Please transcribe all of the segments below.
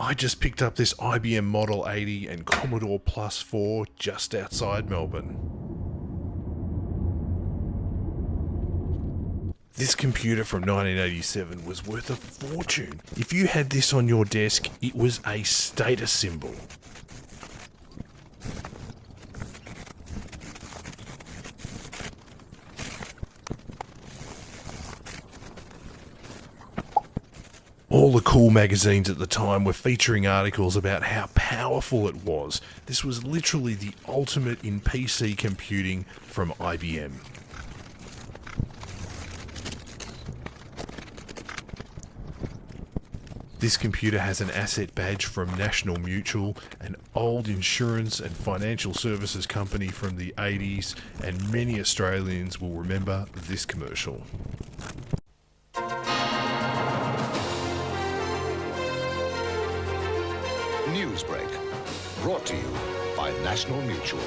I just picked up this IBM Model 80 and Commodore Plus 4 just outside Melbourne. This computer from 1987 was worth a fortune. If you had this on your desk, it was a status symbol. All the cool magazines at the time were featuring articles about how powerful it was. This was literally the ultimate in PC computing from IBM. This computer has an asset badge from National Mutual, an old insurance and financial services company from the 80s, and many Australians will remember this commercial. Newsbreak, brought to you by National Mutual.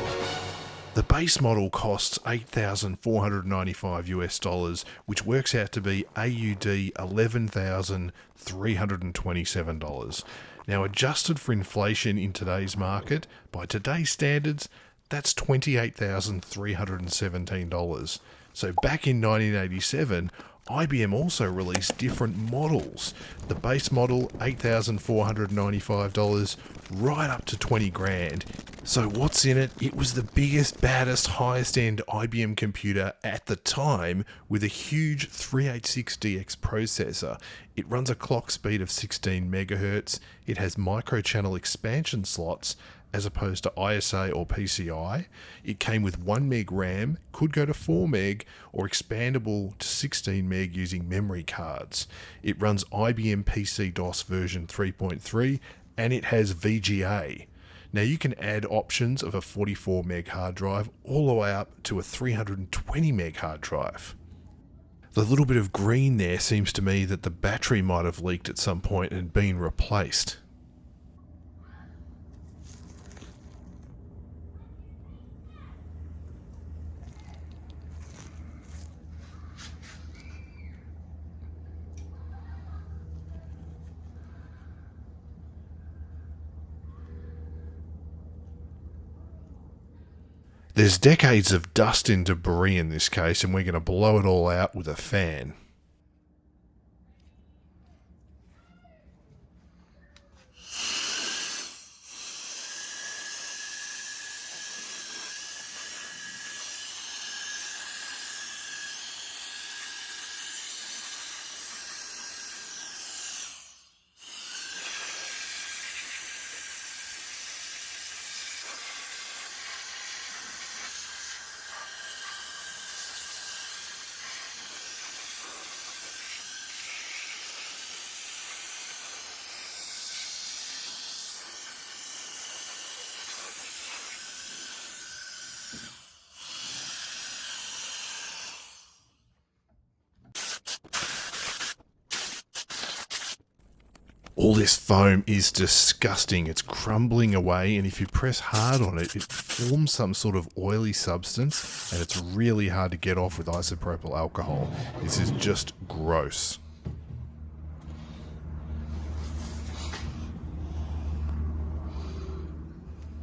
The base model costs $8,495 US, which works out to be AUD $11,327. Now, adjusted for inflation in today's market, by today's standards, that's $28,317. So back in 1987, IBM also released different models. The base model, $8,495, right up to 20 grand. So what's in it? It was the biggest, baddest, highest end IBM computer at the time with a huge 386DX processor. It runs a clock speed of 16 megahertz. It has microchannel expansion slots as opposed to ISA or PCI. It came with 1 meg RAM, could go to 4 meg, or expandable to 16 meg using memory cards. It runs IBM PC-DOS version 3.3, and it has VGA. Now you can add options of a 44 meg hard drive all the way up to a 320 meg hard drive. The little bit of green there seems to me that the battery might have leaked at some point and been replaced. There's decades of dust and debris in this case, and we're going to blow it all out with a fan. All this foam is disgusting. It's crumbling away, and if you press hard on it, it forms some sort of oily substance, and it's really hard to get off with isopropyl alcohol. This is just gross.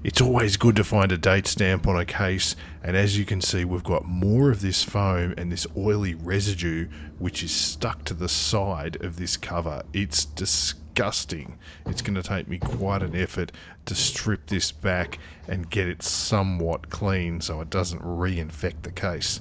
It's always good to find a date stamp on a case, and as you can see, we've got more of this foam and this oily residue which is stuck to the side of this cover. It's disgusting. It's going to take me quite an effort to strip this back and get it somewhat clean so it doesn't reinfect the case.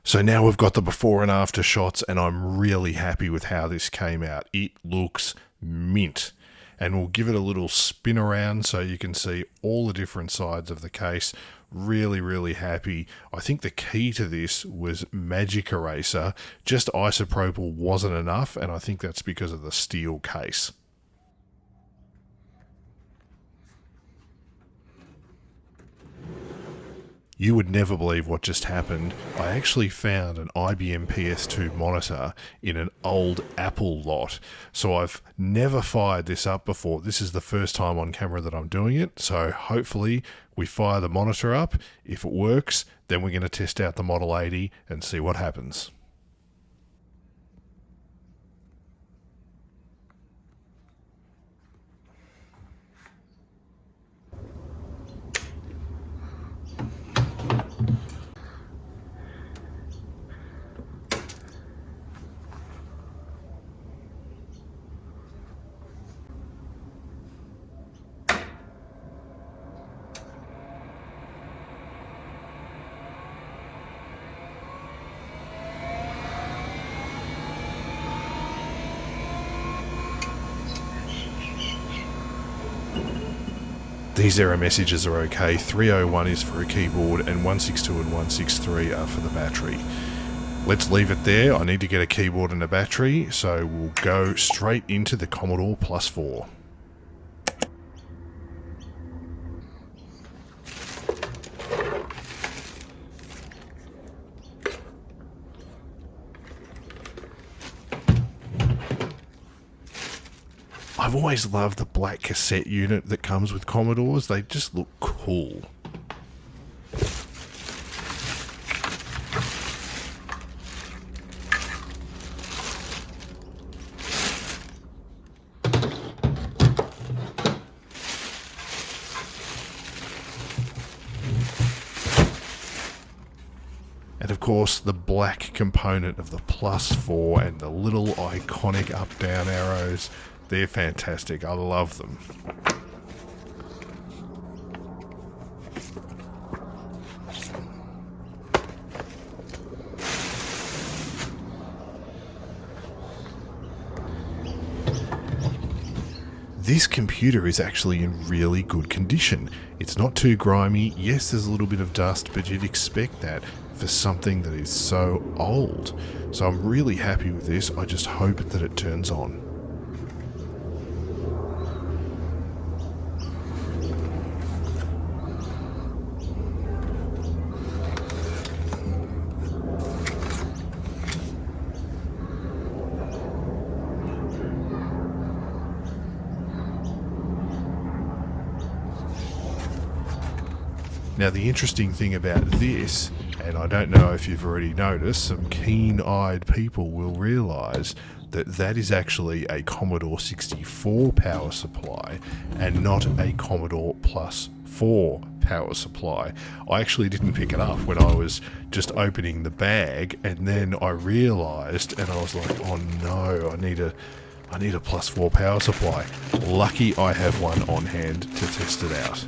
So now we've got the before and after shots, and I'm really happy with how this came out. It looks mint. And we'll give it a little spin around so you can see all the different sides of the case. Really, really happy. I think the key to this was Magic Eraser. Just isopropyl wasn't enough, and I think that's because of the steel case. You would never believe what just happened. I actually found an IBM PS2 monitor in an old Apple lot. So I've never fired this up before. This is the first time on camera that I'm doing it. So hopefully we fire the monitor up. If it works, then we're going to test out the Model 80 and see what happens. These error messages are okay. 301 is for a keyboard and 162 and 163 are for the battery. Let's leave it there. I need to get a keyboard and a battery, so we'll go straight into the Commodore Plus 4. I've always loved the black cassette unit that comes with Commodores. They just look cool. And of course, the black component of the Plus 4 and the little iconic up-down arrows. They're fantastic. I love them. This computer is actually in really good condition. It's not too grimy. Yes, there's a little bit of dust, but you'd expect that for something that is so old. So I'm really happy with this. I just hope that it turns on. Now the interesting thing about this, and I don't know if you've already noticed, some keen-eyed people will realise that that is actually a Commodore 64 power supply and not a Commodore Plus 4 power supply. I actually didn't pick it up when I was just opening the bag, and then I realised, and I was like, oh no, I need a Plus 4 power supply. Lucky I have one on hand to test it out.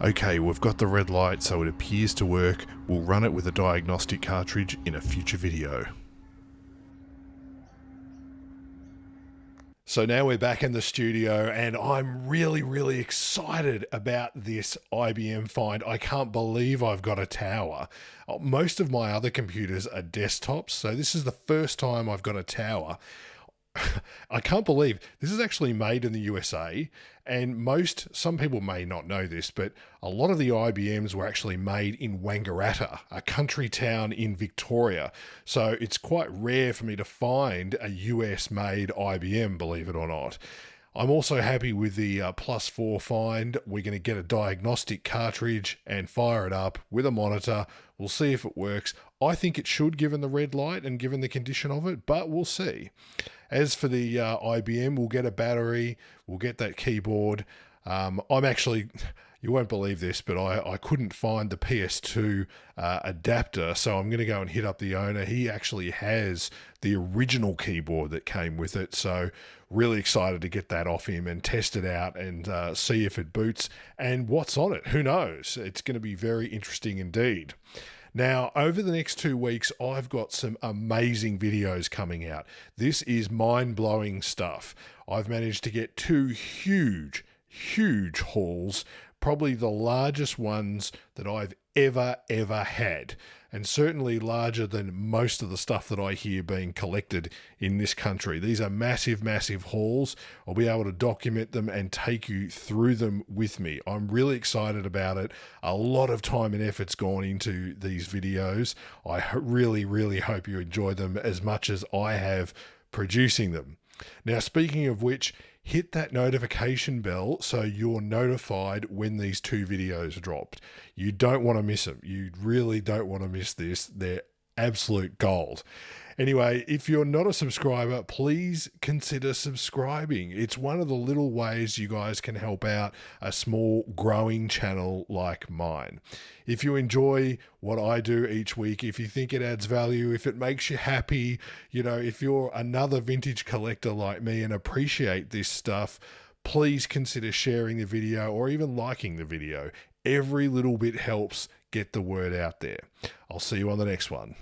Okay, we've got the red light, so it appears to work. We'll run it with a diagnostic cartridge in a future video. So now we're back in the studio, and I'm really excited about this IBM find. I can't believe I've got a tower. Most of my other computers are desktops, so this is the first time I've got a tower. I can't believe this is actually made in the USA, and some people may not know this, but a lot of the IBMs were actually made in Wangaratta, a country town in Victoria. So it's quite rare for me to find a US made IBM, believe it or not. I'm also happy with the Plus 4 find. We're going to get a diagnostic cartridge and fire it up with a monitor. We'll see if it works. I think it should, given the red light and given the condition of it, but we'll see. As for the IBM, we'll get a battery, we'll get that keyboard. I'm actually, you won't believe this, but I couldn't find the PS2 adapter, so I'm going to go and hit up the owner. He actually has the original keyboard that came with it, so really excited to get that off him and test it out and see if it boots and what's on it. Who knows? It's going to be very interesting indeed. Now, over the next 2 weeks, I've got some amazing videos coming out. This is mind-blowing stuff. I've managed to get 2 huge hauls, probably the largest ones that I've ever had, and certainly larger than most of the stuff that I hear being collected in this country. These are massive hauls. I'll be able to document them and take you through them with me. I'm really excited about it. A lot of time and effort's gone into these videos. I really hope you enjoy them as much as I have producing them. Now, speaking of which, hit that notification bell so you're notified when these 2 videos dropped. You don't want to miss them. You really don't want to miss this. They're absolute gold. Anyway, if you're not a subscriber, please consider subscribing. It's one of the little ways you guys can help out a small growing channel like mine. If you enjoy what I do each week, if you think it adds value, if it makes you happy, if you're another vintage collector like me and appreciate this stuff, please consider sharing the video or even liking the video. Every little bit helps get the word out there. I'll see you on the next one.